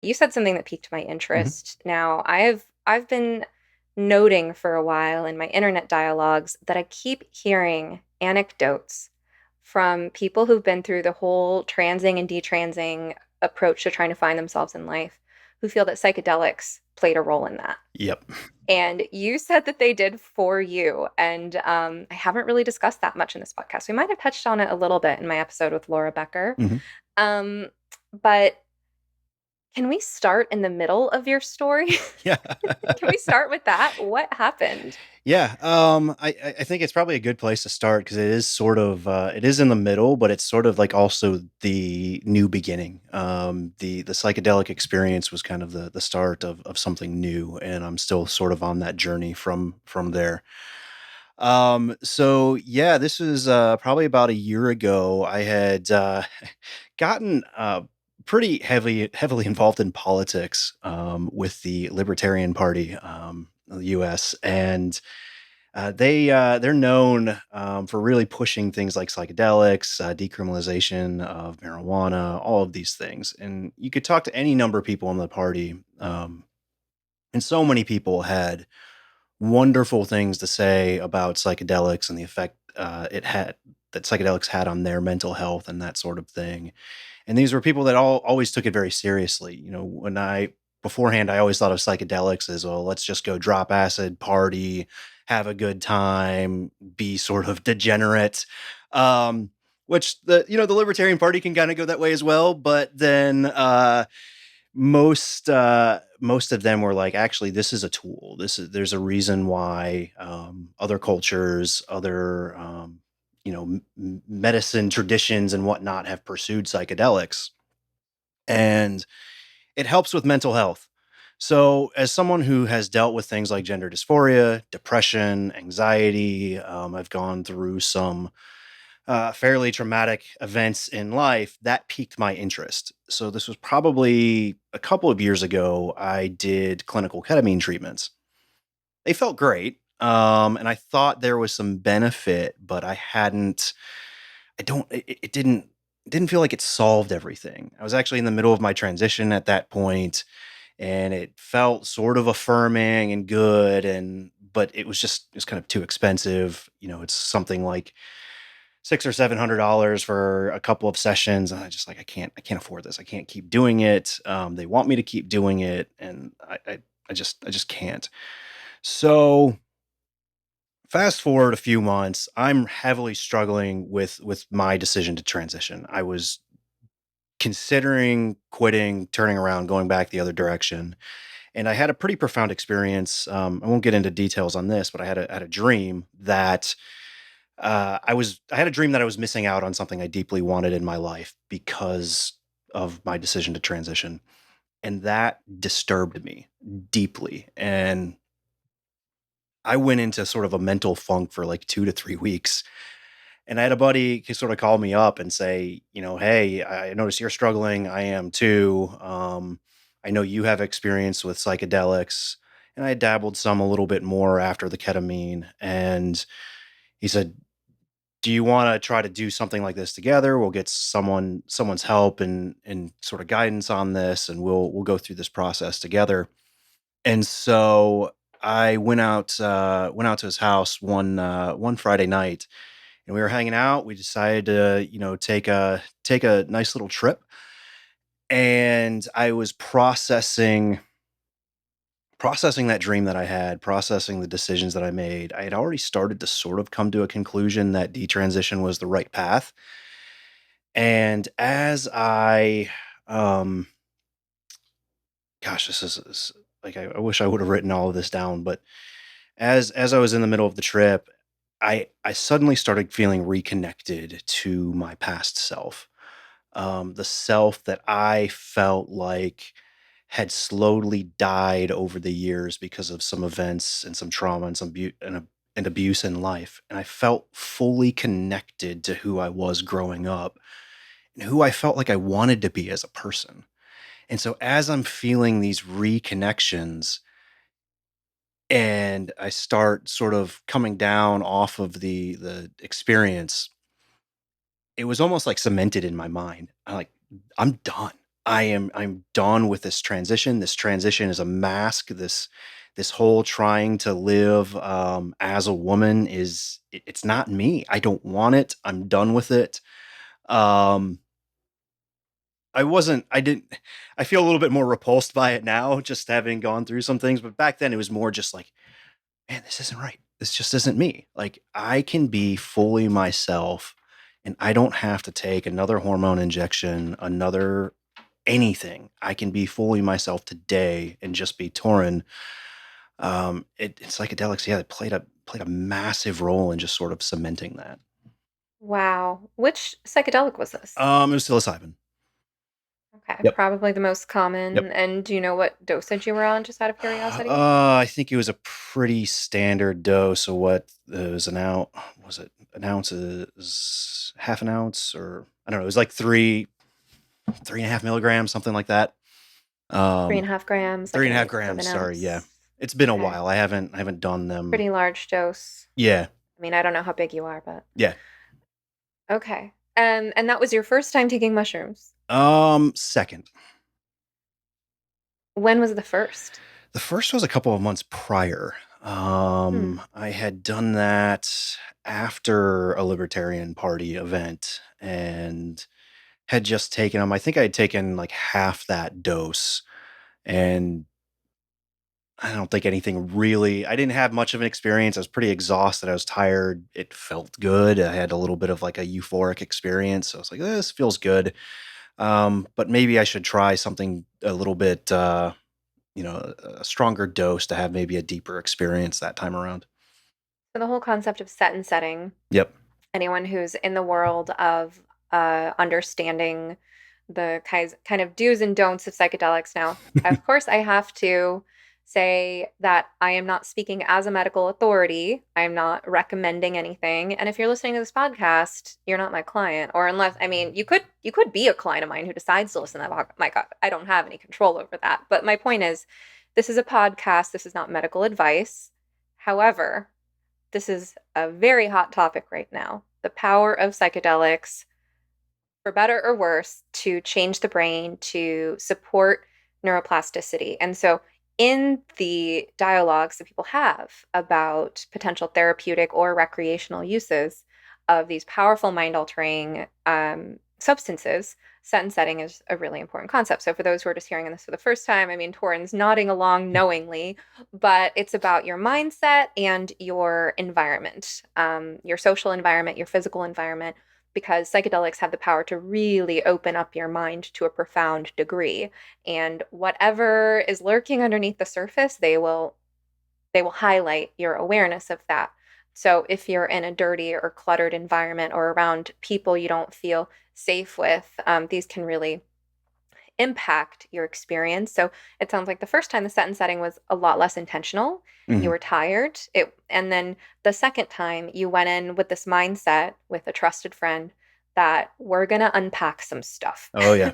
You said something that piqued my Mhm. interest. Now, I've been noting for a while in my internet dialogues that I keep hearing anecdotes from people who've been through the whole transing and detransing approach to trying to find themselves in life, who feel that psychedelics played a role in that. Yep. And you said that they did for you. And I haven't really discussed that much in this podcast. We might have touched on it a little bit in my episode with Laura Becker. Mhm. Um, but can we start in the middle of your story? Yeah. Can we start with that? What happened? Yeah. I think it's probably a good place to start because it is sort of it is in the middle, but it's sort of like also the new beginning. The psychedelic experience was kind of the start of something new, and I'm still sort of on that journey from there. So yeah, this was probably about a year ago. I had gotten pretty heavily involved in politics with the Libertarian Party of the U.S. and they're known for really pushing things like psychedelics, decriminalization of marijuana, all of these things. And you could talk to any number of people in the party, and so many people had wonderful things to say about psychedelics and the effect it had that psychedelics had on their mental health and that sort of thing. And these were people that always took it very seriously. You know, when I beforehand, I always thought of psychedelics as, well, let's just go drop acid, party, have a good time, be sort of degenerate. Um, which the Libertarian Party can kind of go that way as well. But then most of them were like, actually, this is a tool. There's a reason why other cultures, other medicine traditions and whatnot have pursued psychedelics, and it helps with mental health. So, as someone who has dealt with things like gender dysphoria, depression, anxiety, I've gone through some fairly traumatic events in life that piqued my interest. So, this was probably a couple of years ago. I did clinical ketamine treatments. They felt great. And I thought there was some benefit, but I hadn't, I don't, it didn't feel like it solved everything. I was actually in the middle of my transition at that point, and it felt sort of affirming and good. But it was kind of too expensive. You know, it's something like $600 or $700 for a couple of sessions. And I just like, I can't afford this. I can't keep doing it. They want me to keep doing it. And I just can't. So fast forward a few months, I'm heavily struggling with my decision to transition. I was considering quitting, turning around, going back the other direction. And I had a pretty profound experience. I won't get into details on this, but I had a dream that I had a dream that I was missing out on something I deeply wanted in my life because of my decision to transition, and that disturbed me deeply. And I went into sort of a mental funk for like 2 to 3 weeks. And I had a buddy who sort of called me up and say, hey, I notice you're struggling. I am too. I know you have experience with psychedelics, and I dabbled some a little bit more after the ketamine. And he said, do you want to try to do something like this together? We'll get someone's help and sort of guidance on this, and we'll go through this process together. And so I went out to his house one Friday night, and we were hanging out. We decided to take a nice little trip, and I was processing that dream that I had, processing the decisions that I made. I had already started to sort of come to a conclusion that detransition was the right path. And as um, gosh, this is like I wish I would have written all of this down, but as I was in the middle of the trip, I suddenly started feeling reconnected to my past self, the self that I felt like had slowly died over the years because of some events and some trauma and and abuse in life, and I felt fully connected to who I was growing up and who I felt like I wanted to be as a person. And so as I'm feeling these reconnections and I start sort of coming down off of the experience, it was almost like cemented in my mind. I'm done. I'm done with this transition. This transition is a mask. This whole trying to live as a woman it's not me. I don't want it. I'm done with it. Um, I didn't, I feel a little bit more repulsed by it now, just having gone through some things. But back then it was more just like, man, this isn't right. This just isn't me. Like, I can be fully myself and I don't have to take another hormone injection, another anything. I can be fully myself today and just be Torren. Psychedelics, yeah, it played a massive role in just sort of cementing that. Wow. Which psychedelic was this? It was psilocybin. Okay, Yep. probably the most Yep. common. And do you know what dosage you were on, just out of curiosity? I think it was a pretty standard dose of what was an ounce. Was it an ounce is half an ounce, or I don't know. It was like 3.5 milligrams, something like that. Three and Um, a half grams, like three an and a half eighth of grams. an Sorry, yeah. ounce. It's been a Okay, while. I haven't done them. pretty large dose. Yeah, I mean, I don't know how big you are, but yeah. okay. And that was your first time taking mushrooms. Second. When was the first? The first was a couple of months prior. Hmm. I had done that after a Libertarian Party event and had just taken them. I think I had taken like half that dose, and I don't think anything really, I didn't have much of an experience. I was pretty exhausted. I was tired. It felt good. I had a little bit of like a euphoric experience. So I was like, this feels good. But maybe I should try something a little bit, a stronger dose to have maybe a deeper experience that time around. So the whole concept of set and setting, Yep. anyone who's in the world of understanding the kind of do's and don'ts of psychedelics. Now, of course, I have to say that I am not speaking as a medical authority. I'm not recommending anything. And if you're listening to this podcast, you're not my client. Or unless, I mean, you could be a client of mine who decides to listen to that. My God, I don't have any control over that. But my point is, this is a podcast. This is not medical advice. However, this is a very hot topic right now. The power of psychedelics, for better or worse, to change the brain, to support neuroplasticity. And so, in the dialogues that people have about potential therapeutic or recreational uses of these powerful mind altering substances, set and setting is a really important concept. So, for those who are just hearing this for the first time, I mean, Torrens nodding along knowingly, but it's about your mindset and your environment, your social environment, your physical environment, because psychedelics have the power to really open up your mind to a profound degree. And whatever is lurking underneath the surface, they will highlight your awareness of that. So if you're in a dirty or cluttered environment or around people you don't feel safe with, these can really impact your experience. So it sounds like the first time the set and setting was a lot less intentional. You Hmm. were tired. And then the second time you went in with this mindset with a trusted friend that we're going to unpack some stuff. Oh, yeah.